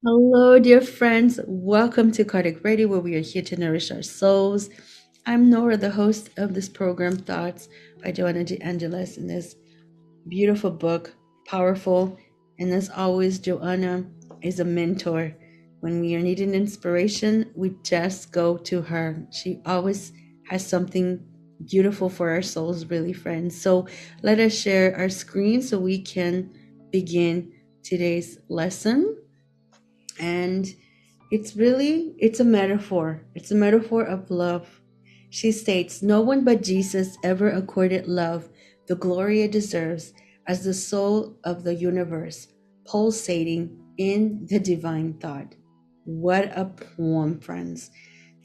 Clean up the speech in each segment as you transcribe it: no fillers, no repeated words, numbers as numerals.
Hello, dear friends. Welcome to Kardec Radio, where we are here to nourish our souls. I'm Norah, the host of this program, Thoughts by Joanna Angelis, in this beautiful book, powerful. And as always, Joanna is a mentor. When we are needing inspiration, we just go to her. She always has something beautiful for our souls, really, friends. So let us share our screen so we can begin today's lesson. And it's a metaphor. It's a metaphor of love. She states, no one but Jesus ever accorded love the glory it deserves as the soul of the universe, pulsating in the divine thought. What a poem, friends.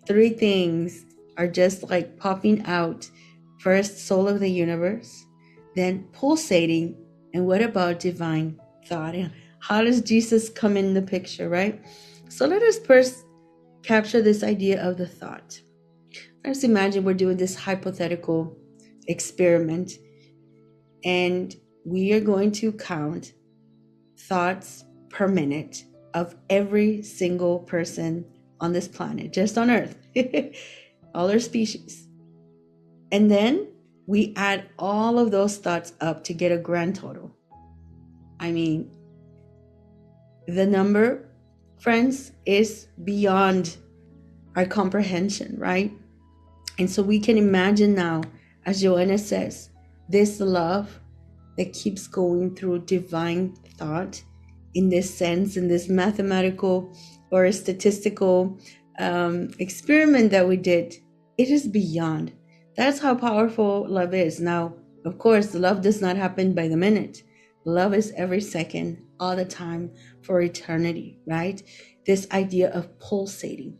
Three things are just like popping out. First, soul of the universe, then pulsating, and what about divine thought? And how does Jesus come in the picture, right? So let us first capture this idea of the thought. Let's imagine we're doing this hypothetical experiment, and we are going to count thoughts per minute of every single person on this planet, just on Earth, all our species. And then we add all of those thoughts up to get a grand total. I mean, the number, friends, is beyond our comprehension, right? And so we can imagine now, as Joanna says, this love that keeps going through divine thought in this sense, in this mathematical or statistical experiment that we did, it is beyond. That's how powerful love is. Now, of course, love does not happen by the minute. Love is every second, all the time, for eternity, right? This idea of pulsating.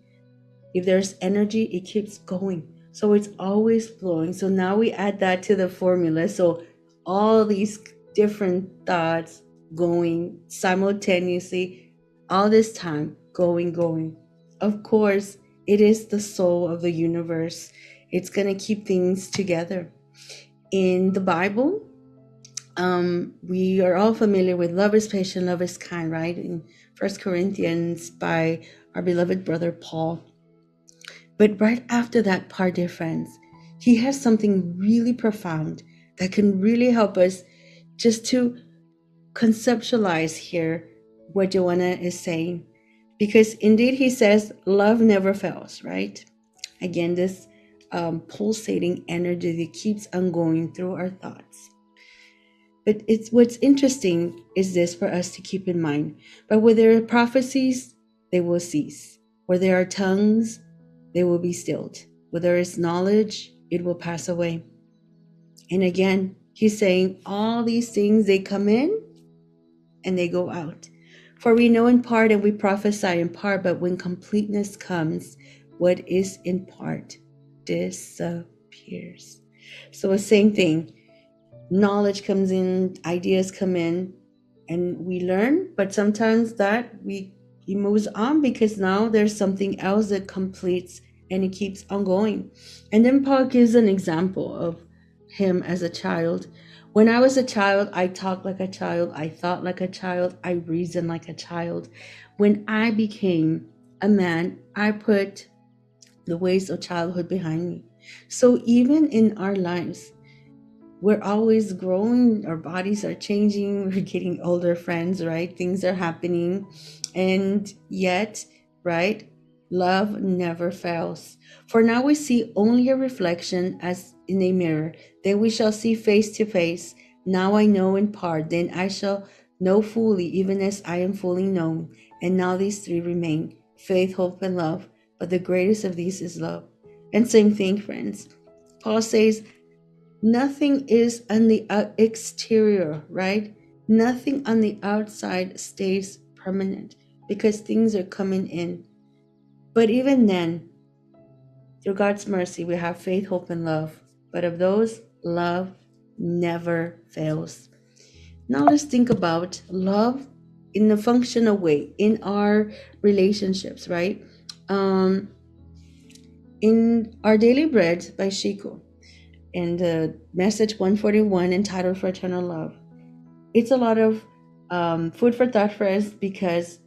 If there's energy, it keeps going. So it's always flowing. So now we add that to the formula. So all these different thoughts going simultaneously, all this time going. Of course, it is the soul of the universe. It's going to keep things together. In the Bible, we are all familiar with love is patient, love is kind, right? In First Corinthians by our beloved brother Paul. But right after that part, dear friends, he has something really profound that can really help us just to conceptualize here what Joanna is saying. Because indeed, he says, love never fails, right? Again, this pulsating energy that keeps on going through our thoughts. But it's what's interesting is this for us to keep in mind. But where there are prophecies, they will cease. Where there are tongues, they will be stilled. Where there is knowledge, it will pass away. And again, he's saying all these things, they come in and they go out. For we know in part and we prophesy in part, but when completeness comes, what is in part disappears. So the same thing. Knowledge comes in, ideas come in, and we learn, but sometimes he moves on because now there's something else that completes and it keeps on going. And then Paul gives an example of him as a child. When I was a child, I talked like a child, I thought like a child, I reasoned like a child. When I became a man, I put the ways of childhood behind me. So even in our lives, we're always growing, our bodies are changing, we're getting older, friends, right? Things are happening. And yet, right, love never fails. For now we see only a reflection as in a mirror, then we shall see face to face. Now I know in part, then I shall know fully, even as I am fully known. And now these three remain: faith, hope, and love. But the greatest of these is love. And same thing, friends. Paul says, nothing is on the exterior, right? Nothing on the outside stays permanent because things are coming in. But even then, through God's mercy, we have faith, hope, and love. But of those, love never fails. Now let's think about love in a functional way in our relationships, right? In Our Daily Bread by Shiko, in the message 141 entitled For Eternal Love. It's a lot of food for thought for us because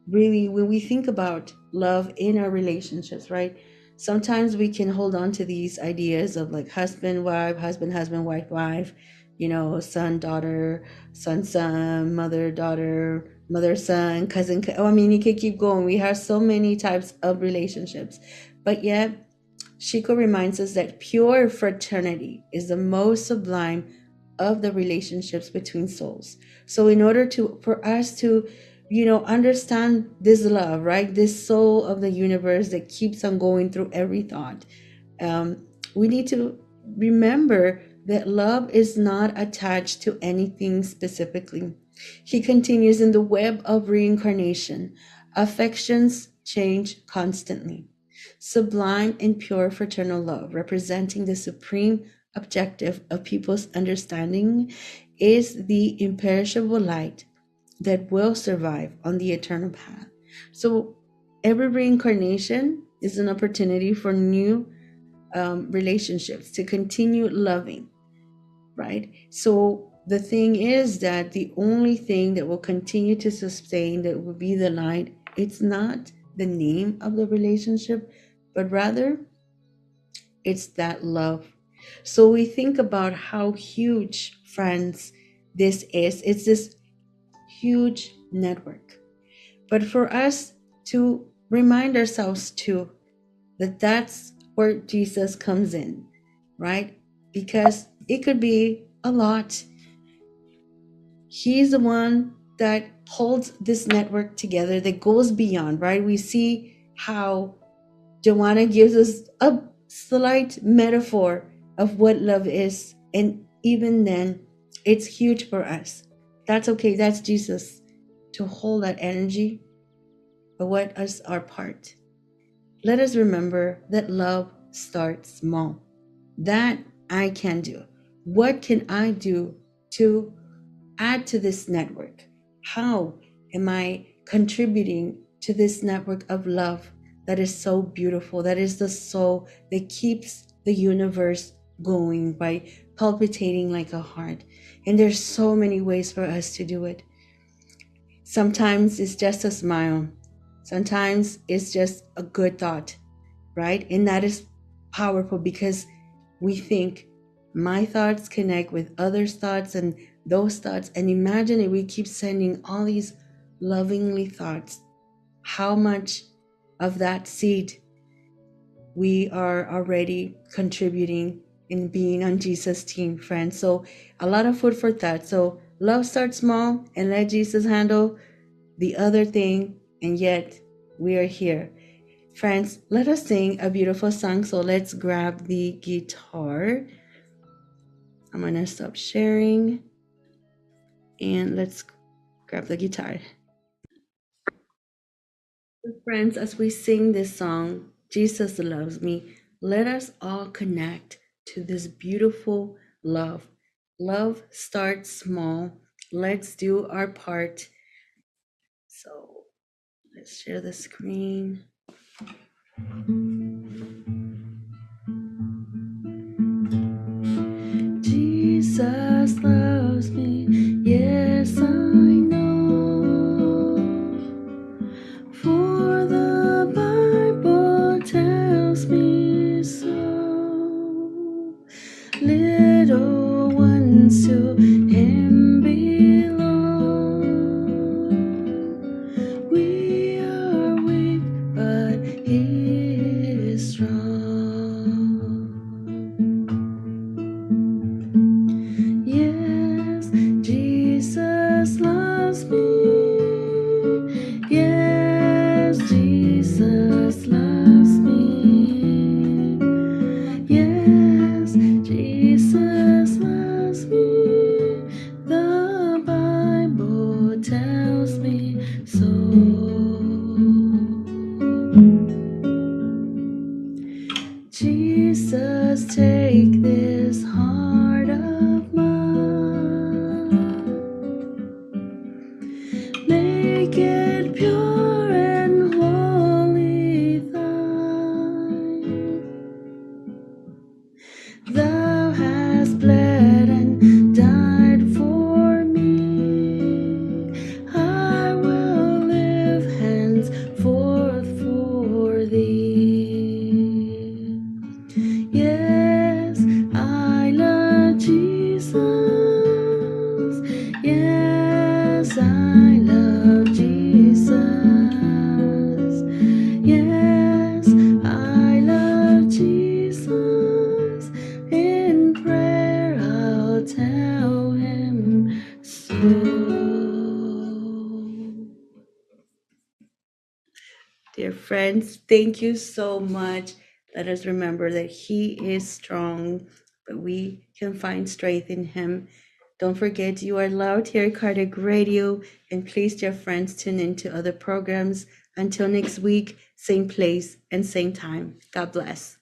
really, when we think about love in our relationships, right? Sometimes we can hold on to these ideas of like husband, wife, husband, wife, wife, son, daughter, son, mother, daughter, mother, son, cousin. I mean, you can keep going. We have so many types of relationships, but yet Chico reminds us that pure fraternity is the most sublime of the relationships between souls. So in order to for us to understand this love, right? This soul of the universe that keeps on going through every thought. We need to remember that love is not attached to anything specifically. He continues in the web of reincarnation. Affections change constantly. Sublime and pure fraternal love, representing the supreme objective of people's understanding, is the imperishable light that will survive on the eternal path. So, every reincarnation is an opportunity for new relationships to continue loving, right? So, the thing is that the only thing that will continue to sustain that will be the light, it's not the name of the relationship, but rather it's that love. So we think about how huge, friends, this is. It's this huge network. But for us to remind ourselves too that that's where Jesus comes in, right? Because it could be a lot. He's the one that holds this network together that goes beyond, right? We see how Joanna gives us a slight metaphor of what love is. And even then, it's huge for us. That's okay. That's Jesus to hold that energy. But what is our part? Let us remember that love starts small. That I can do. What can I do to add to this network? How am I contributing to this network of love that is so beautiful, that is the soul that keeps the universe going by palpitating like a heart? And there's so many ways for us to do it. Sometimes it's just a smile. Sometimes it's just a good thought, right? And that is powerful because we think my thoughts connect with others' thoughts and those thoughts. And imagine if we keep sending all these lovingly thoughts, how much of that seed we are already contributing in being on Jesus' team, friends. So a lot of food for thought. So love starts small and let Jesus handle the other thing. And yet we are here. Friends, let us sing a beautiful song. So let's grab the guitar. I'm going to stop sharing and let's grab the guitar. Friends, as we sing this song, Jesus Loves Me, let us all connect to this beautiful love. Love starts small. Let's do our part. So let's share the screen. Jesus loves me, yes, I know. For the Bible tells me so. Little ones to Him belong. We are weak, but He is strong. Yes, Jesus loves me. Yes, Jesus loves me. Yes, Jesus loves me. The Bible tells me so. Jesus, take this heart of mine, make it pure and wholly thine. Thou hast bled and died for me. I will live Yes, I love Jesus. Yes, I love Jesus. In prayer, I'll tell him so. Dear friends, thank you so much. Let us remember that He is strong, but we can find strength in Him. Don't forget, you are loved here at Kardec Radio, and please, dear friends, tune into other programs. Until next week, same place and same time. God bless.